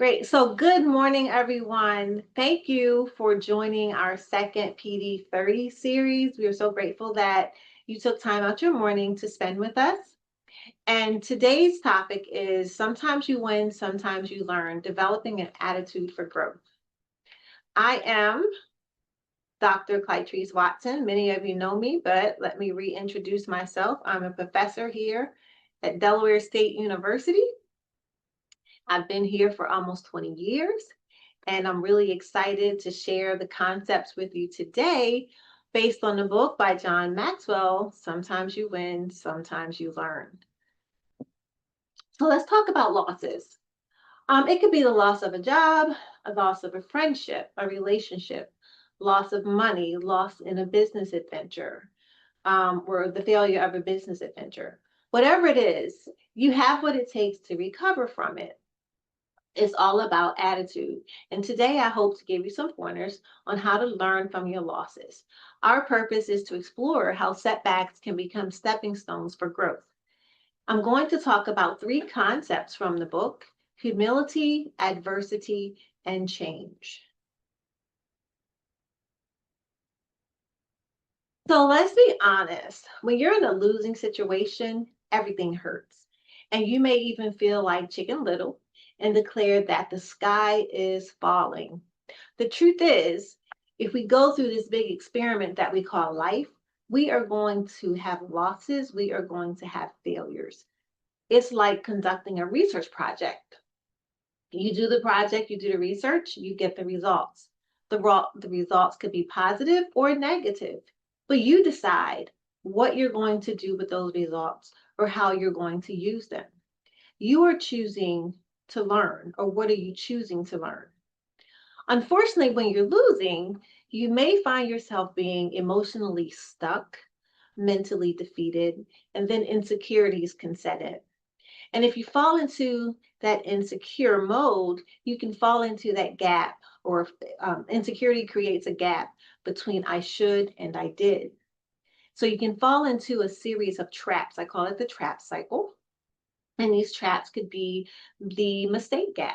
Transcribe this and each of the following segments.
Great. So, good morning, everyone. Thank you for joining our second PD 30 series. We are so grateful that you took time out your morning to spend with us. And today's topic is sometimes you win, sometimes you learn, developing an attitude for growth. I am Dr. Clytrice Watson. Many of you know me, but let me reintroduce myself. I'm a professor here at Delaware State University. I've been here for almost 20 years, and I'm really excited to share the concepts with you today based on the book by John Maxwell, Sometimes You Win, Sometimes You Learn. So let's talk about losses. It could be the loss of a job, a loss of a friendship, a relationship, loss of money, loss in a business adventure, or the failure of a business adventure. Whatever it is, you have what it takes to recover from it. It's all about attitude. And today I hope to give you some pointers on how to learn from your losses. Our purpose is to explore how setbacks can become stepping stones for growth. I'm going to talk about three concepts from the book: humility, adversity, and change. So let's be honest. When you're in a losing situation, everything hurts. And you may even feel like Chicken Little and declare that the sky is falling. The truth is, if we go through this big experiment that we call life, we are going to have losses, we are going to have failures. It's like conducting a research project. You do the project, you do the research, you get the results. The results could be positive or negative, but you decide what you're going to do with those results or how you're going to use them. You are choosing to learn, or what are you choosing to learn? Unfortunately, when you're losing, you may find yourself being emotionally stuck, mentally defeated, and then insecurities can set in. And if you fall into that insecure mode, you can fall into that gap, or insecurity creates a gap between I should and I did. So you can fall into a series of traps. I call it the trap cycle. And these traps could be the mistake gap,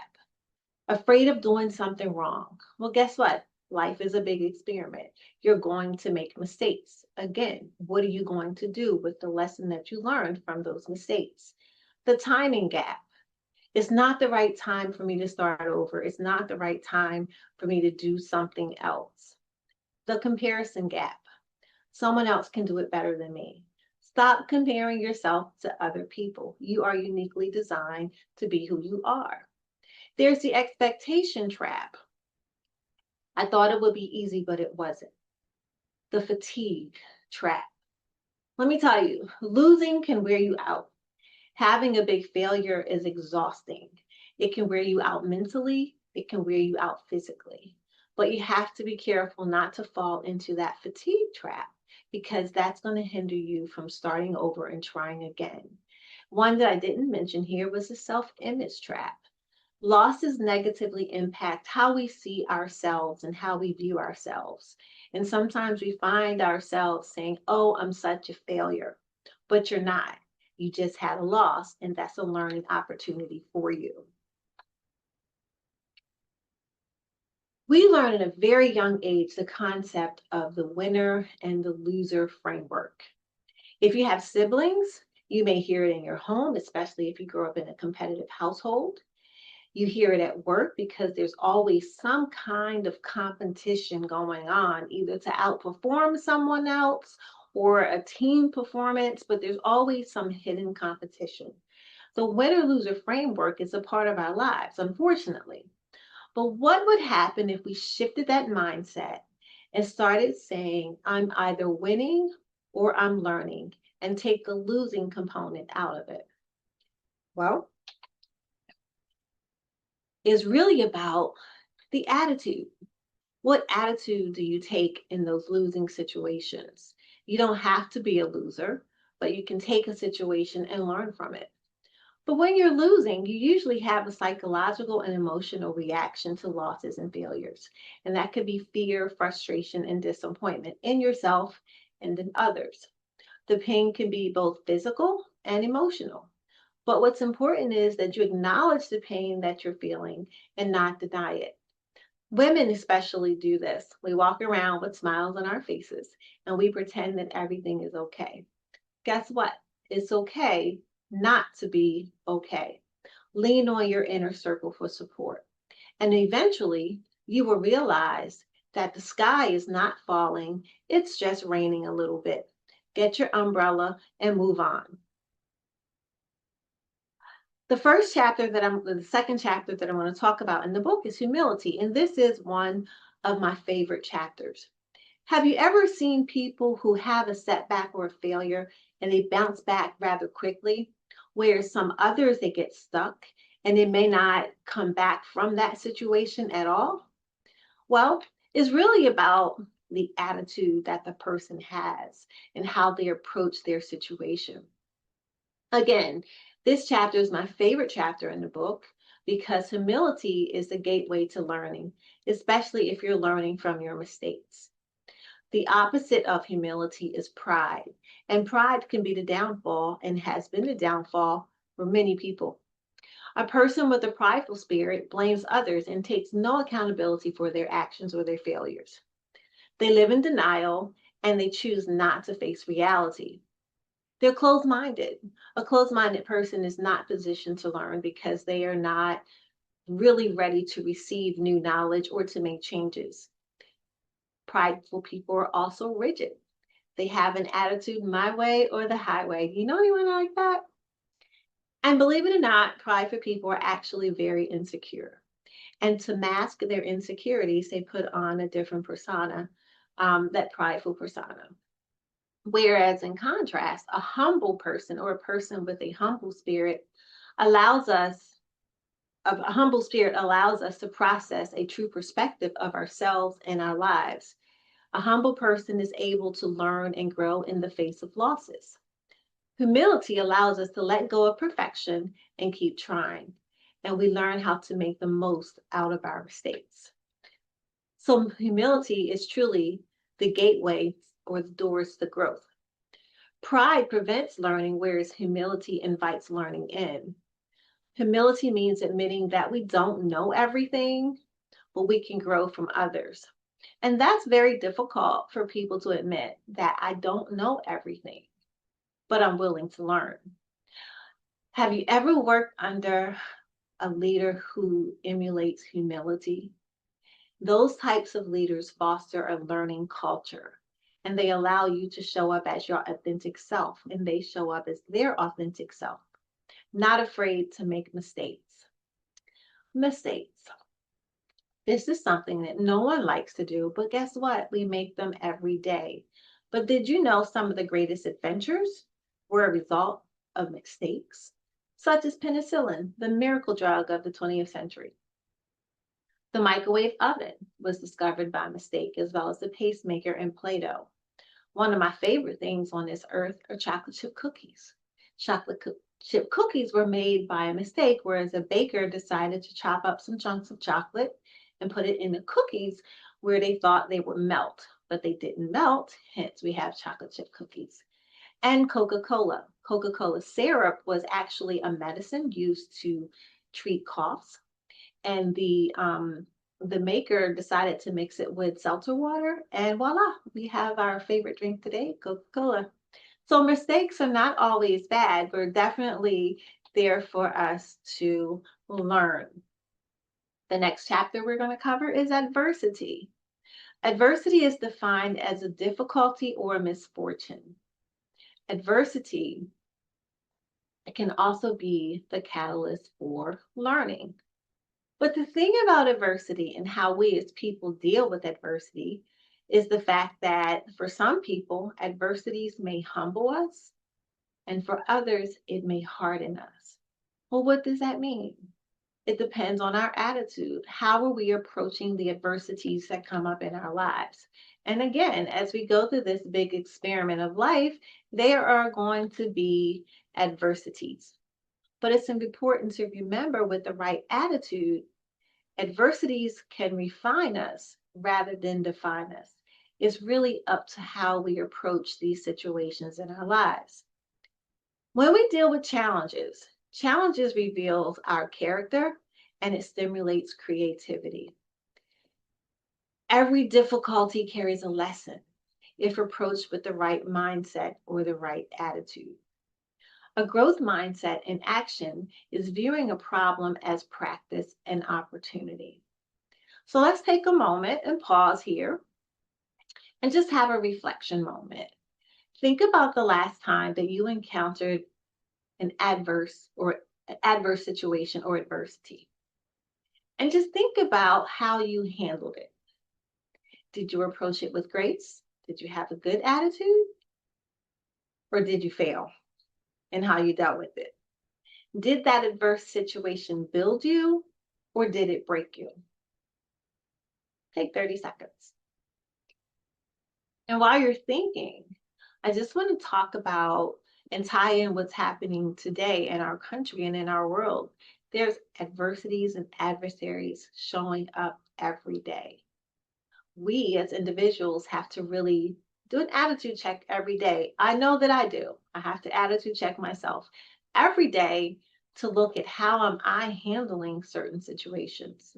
afraid of doing something wrong. Well, guess what? Life is a big experiment. You're going to make mistakes. Again, what are you going to do with the lesson that you learned from those mistakes? The timing gap. It's not the right time for me to start over. It's not the right time for me to do something else. The comparison gap. Someone else can do it better than me. Stop comparing yourself to other people. You are uniquely designed to be who you are. There's the expectation trap. I thought it would be easy, but it wasn't. The fatigue trap. Let me tell you, losing can wear you out. Having a big failure is exhausting. It can wear you out mentally, it can wear you out physically. But you have to be careful not to fall into that fatigue trap, because that's going to hinder you from starting over and trying again. One that I didn't mention here was the self-image trap. Losses negatively impact how we see ourselves and how we view ourselves. And sometimes we find ourselves saying, oh, I'm such a failure. But you're not. You just had a loss, and that's a learning opportunity for you. We learn at a very young age the concept of the winner and the loser framework. If you have siblings, you may hear it in your home, especially if you grow up in a competitive household. You hear it at work because there's always some kind of competition going on, either to outperform someone else or a team performance, but there's always some hidden competition. The winner loser framework is a part of our lives, unfortunately. But what would happen if we shifted that mindset and started saying, I'm either winning or I'm learning, and take the losing component out of it? Well, it's really about the attitude. What attitude do you take in those losing situations? You don't have to be a loser, but you can take a situation and learn from it. But when you're losing, you usually have a psychological and emotional reaction to losses and failures. And that could be fear, frustration, and disappointment in yourself and in others. The pain can be both physical and emotional. But what's important is that you acknowledge the pain that you're feeling and not deny it. Women especially do this. We walk around with smiles on our faces and we pretend that everything is okay. Guess what? It's okay not to be okay. Lean on your inner circle for support. And eventually, you will realize that the sky is not falling, it's just raining a little bit. Get your umbrella and move on. The second chapter that I'm going to talk about in the book is humility. And this is one of my favorite chapters. Have you ever seen people who have a setback or a failure and they bounce back rather quickly, where some others they get stuck and they may not come back from that situation at all? Well, it's really about the attitude that the person has and how they approach their situation. Again, this chapter is my favorite chapter in the book because humility is the gateway to learning, especially if you're learning from your mistakes. The opposite of humility is pride, and pride can be the downfall and has been the downfall for many people. A person with a prideful spirit blames others and takes no accountability for their actions or their failures. They live in denial and they choose not to face reality. They're closed minded. A closed minded person is not positioned to learn because they are not really ready to receive new knowledge or to make changes. Prideful people are also rigid. They have an attitude my way or the highway. You know anyone like that? And believe it or not, prideful people are actually very insecure. And to mask their insecurities, they put on a different persona, that prideful persona. Whereas in contrast, a humble person or a person with a humble spirit allows us, a humble spirit allows us to process a true perspective of ourselves and our lives. A humble person is able to learn and grow in the face of losses. Humility allows us to let go of perfection and keep trying, and we learn how to make the most out of our mistakes. So, humility is truly the gateway or the doors to growth. Pride prevents learning, whereas humility invites learning in. Humility means admitting that we don't know everything, but we can grow from others. And that's very difficult for people to admit that I don't know everything, but I'm willing to learn. Have you ever worked under a leader who emulates humility? Those types of leaders foster a learning culture and they allow you to show up as your authentic self and they show up as their authentic self, not afraid to make mistakes. Mistakes. This is something that no one likes to do, but guess what? We make them every day. But did you know some of the greatest adventures were a result of mistakes? Such as penicillin, the miracle drug of the 20th century. The microwave oven was discovered by mistake, as well as the pacemaker and Play-Doh. One of my favorite things on this earth are chocolate chip cookies. Chip cookies were made by a mistake, whereas a baker decided to chop up some chunks of chocolate and put it in the cookies where they thought they would melt, but they didn't melt, hence we have chocolate chip cookies. And Coca-Cola. Coca-Cola syrup was actually a medicine used to treat coughs, and the maker decided to mix it with seltzer water, and voila, we have our favorite drink today, Coca-Cola. So mistakes are not always bad. We're definitely there for us to learn. The next chapter we're going to cover is adversity. Adversity is defined as a difficulty or a misfortune. Adversity can also be the catalyst for learning. But the thing about adversity and how we as people deal with adversity is the fact that for some people, adversities may humble us, and for others, it may harden us. Well, what does that mean? It depends on our attitude. How are we approaching the adversities that come up in our lives? And again, as we go through this big experiment of life, there are going to be adversities. But it's important to remember with the right attitude, adversities can refine us rather than define us. It's really up to how we approach these situations in our lives. When we deal with challenges, Challenges reveals our character and it stimulates creativity. Every difficulty carries a lesson if approached with the right mindset or the right attitude. A growth mindset in action is viewing a problem as practice and opportunity. So let's take a moment and pause here and just have a reflection moment. Think about the last time that you encountered an adverse situation or adversity. And just think about how you handled it. Did you approach it with grace? Did you have a good attitude? Or did you fail in how you dealt with it? Did that adverse situation build you or did it break you? Take 30 seconds. And while you're thinking, I just want to talk about and tie in what's happening today in our country and in our world. There's adversities and adversaries showing up every day. We as individuals have to really do an attitude check every day. I know that I do. I have to attitude check myself every day to look at how am I handling certain situations.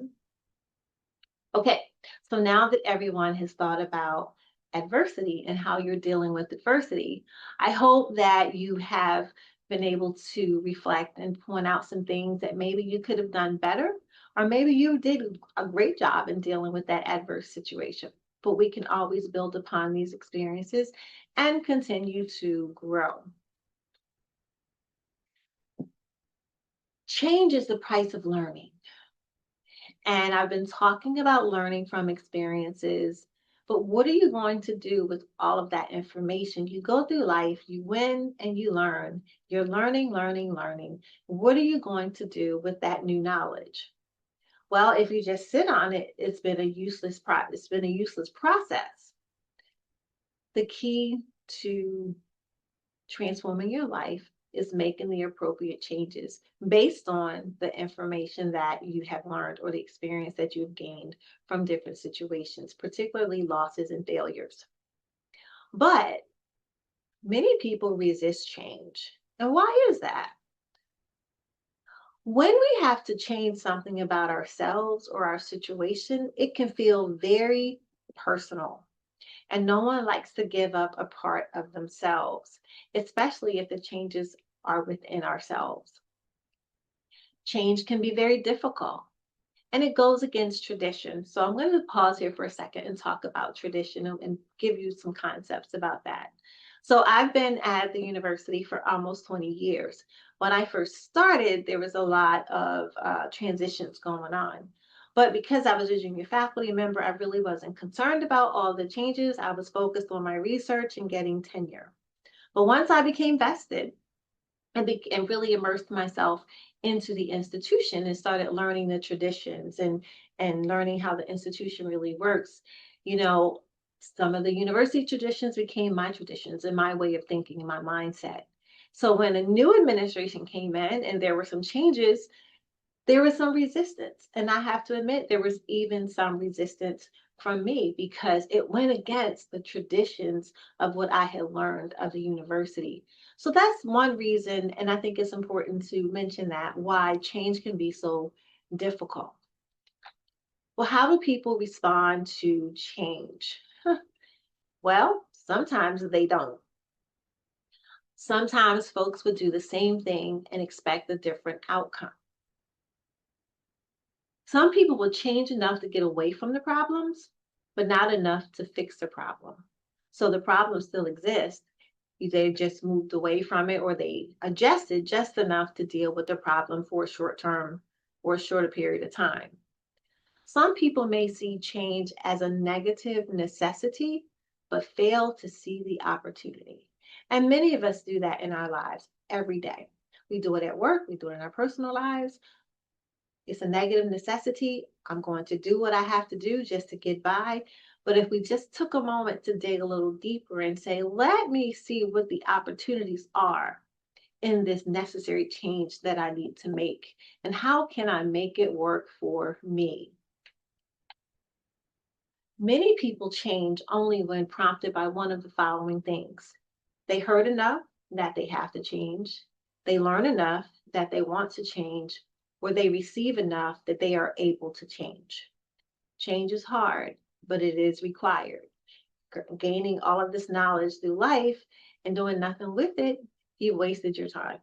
Okay, so now that everyone has thought about adversity and how you're dealing with adversity, I hope that you have been able to reflect and point out some things that maybe you could have done better, or maybe you did a great job in dealing with that adverse situation. But we can always build upon these experiences and continue to grow. Change is the price of learning. And I've been talking about learning from experiences, but what are you going to do with all of that information? You go through life, you win and you learn. You're learning, learning, learning. What are you going to do with that new knowledge? Well, if you just sit on it, it's been a useless process. The key to transforming your life is making the appropriate changes based on the information that you have learned or the experience that you've gained from different situations, particularly losses and failures. But many people resist change. And why is that? When we have to change something about ourselves or our situation, it can feel very personal. And no one likes to give up a part of themselves, especially if the changes are within ourselves. Change can be very difficult and it goes against tradition. So I'm going to pause here for a second and talk about tradition and give you some concepts about that. So I've been at the university for almost 20 years. When I first started, there was a lot of transitions going on. But because I was a junior faculty member, I really wasn't concerned about all the changes. I was focused on my research and getting tenure. But once I became vested, and really immersed myself into the institution and started learning the traditions and learning how the institution really works. You know, some of the university traditions became my traditions and my way of thinking and my mindset. So when a new administration came in and there were some changes, there was some resistance. And I have to admit, there was even some resistance from me because it went against the traditions of what I had learned of the university. So that's one reason, and I think it's important to mention that why change can be so difficult. Well, how do people respond to change? Well, sometimes they don't. Sometimes folks would do the same thing and expect a different outcome. Some people will change enough to get away from the problems, but not enough to fix the problem. So the problem still exists. They just moved away from it or they adjusted just enough to deal with the problem for a short term or a shorter period of time. Some people may see change as a negative necessity, but fail to see the opportunity. And many of us do that in our lives every day. We do it at work, we do it in our personal lives, it's a negative necessity. I'm going to do what I have to do just to get by. But if we just took a moment to dig a little deeper and say, let me see what the opportunities are in this necessary change that I need to make, and how can I make it work for me? Many people change only when prompted by one of the following things. They heard enough that they have to change. They learn enough that they want to change, or they receive enough that they are able to change. Change is hard, but it is required. Gaining all of this knowledge through life and doing nothing with it, you wasted your time.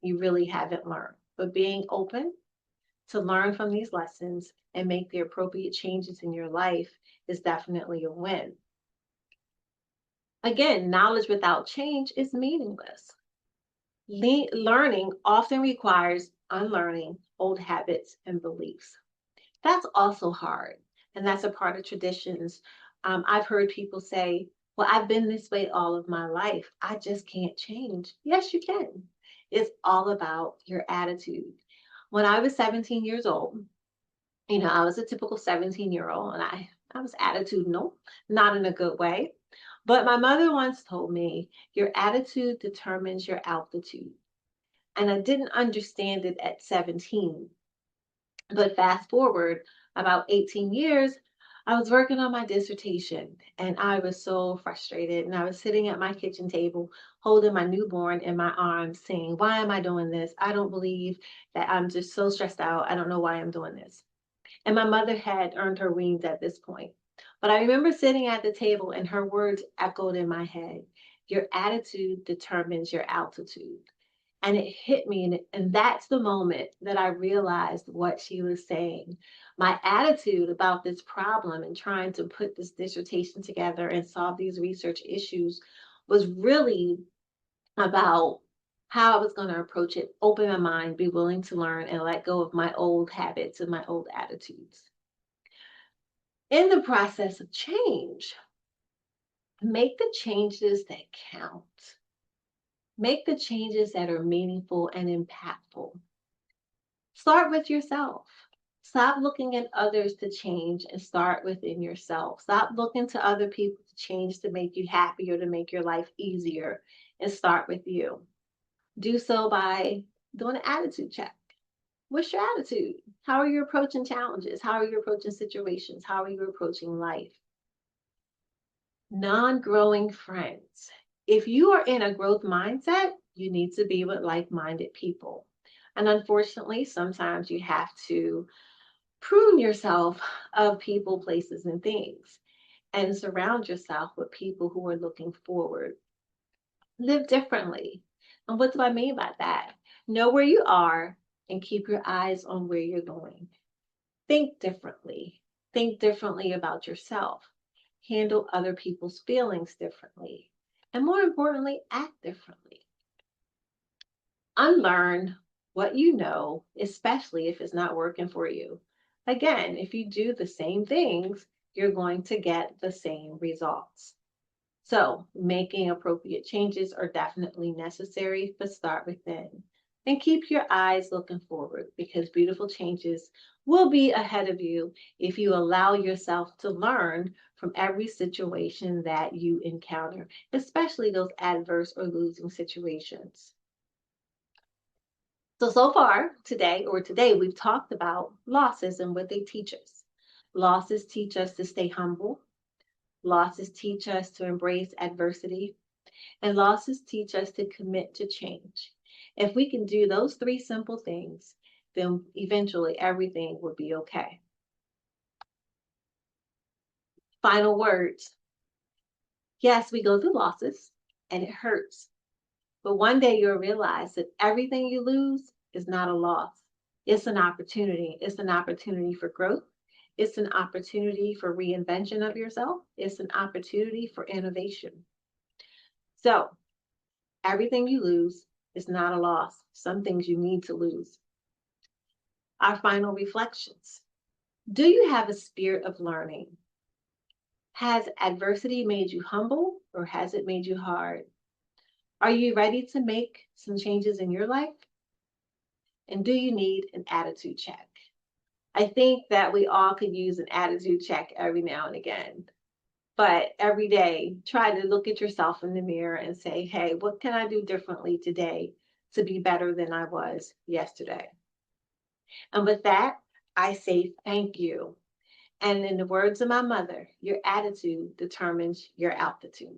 You really haven't learned. But being open to learn from these lessons and make the appropriate changes in your life is definitely a win. Again, knowledge without change is meaningless. Learning often requires unlearning old habits and beliefs. That's also hard. And that's a part of traditions. I've heard people say, well, I've been this way all of my life. I just can't change. Yes, you can. It's all about your attitude. When I was 17 years old, I was a typical 17-year-old and I was attitudinal, not in a good way. But my mother once told me, your attitude determines your altitude. And I didn't understand it at 17. But fast forward about 18 years, I was working on my dissertation and I was so frustrated. And I was sitting at my kitchen table holding my newborn in my arms saying, why am I doing this? I don't believe that I'm just so stressed out. I don't know why I'm doing this. And my mother had earned her wings at this point. But I remember sitting at the table and her words echoed in my head. Your attitude determines your altitude. And it hit me. And that's the moment that I realized what she was saying. My attitude about this problem and trying to put this dissertation together and solve these research issues was really about how I was going to approach it, open my mind, be willing to learn, and let go of my old habits and my old attitudes. In the process of change, make the changes that count. Make the changes that are meaningful and impactful. Start with yourself. Stop looking at others to change and start within yourself. Stop looking to other people to change to make you happy or to make your life easier and start with you. Do so by doing an attitude check. What's your attitude? How are you approaching challenges? How are you approaching situations? How are you approaching life? Non-growing friends. If you are in a growth mindset, you need to be with like-minded people. And unfortunately, sometimes you have to prune yourself of people, places, and things and surround yourself with people who are looking forward. Live differently. And what do I mean by that? Know where you are and keep your eyes on where you're going. Think differently. Think differently about yourself. Handle other people's feelings differently. And more importantly, act differently. Unlearn what you know, especially if it's not working for you. Again, if you do the same things, you're going to get the same results. So, making appropriate changes are definitely necessary, but start within. And keep your eyes looking forward because beautiful changes will be ahead of you if you allow yourself to learn from every situation that you encounter, especially those adverse or losing situations. So far today, we've talked about losses and what they teach us. Losses teach us to stay humble. Losses teach us to embrace adversity. And losses teach us to commit to change. If we can do those three simple things, then eventually everything will be okay. Final words. Yes, we go through losses and it hurts. But one day you'll realize that everything you lose is not a loss. It's an opportunity. It's an opportunity for growth. It's an opportunity for reinvention of yourself. It's an opportunity for innovation. So everything you lose is not a loss. Some things you need to lose. Our final reflections. Do you have a spirit of learning? Has adversity made you humble or has it made you hard? Are you ready to make some changes in your life? And do you need an attitude check? I think that we all could use an attitude check every now and again. But every day, try to look at yourself in the mirror and say, hey, what can I do differently today to be better than I was yesterday? And with that, I say thank you. And in the words of my mother, your attitude determines your altitude.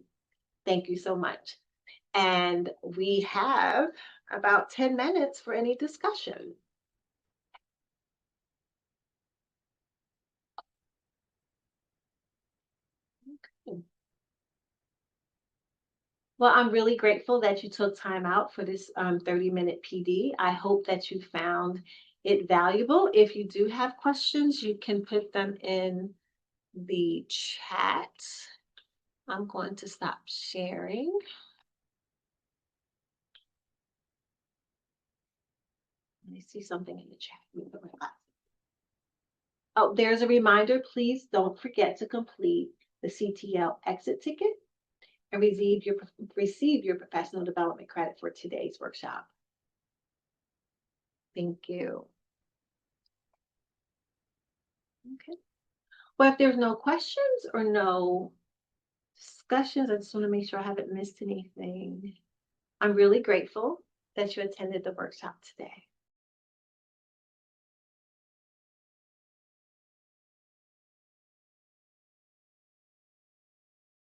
Thank you so much. And we have about 10 minutes for any discussion. Okay. Well, I'm really grateful that you took time out for this 30-minute PD. I hope that you found it valuable. If you do have questions, you can put them in the chat. I'm going to stop sharing. Let me see something in the chat. Let me put my glasses. Oh, there's a reminder. Please don't forget to complete the CTL exit ticket and receive your professional development credit for today's workshop. Thank you. Okay. Well, if there's no questions or no discussions, I just want to make sure I haven't missed anything. I'm really grateful that you attended the workshop today.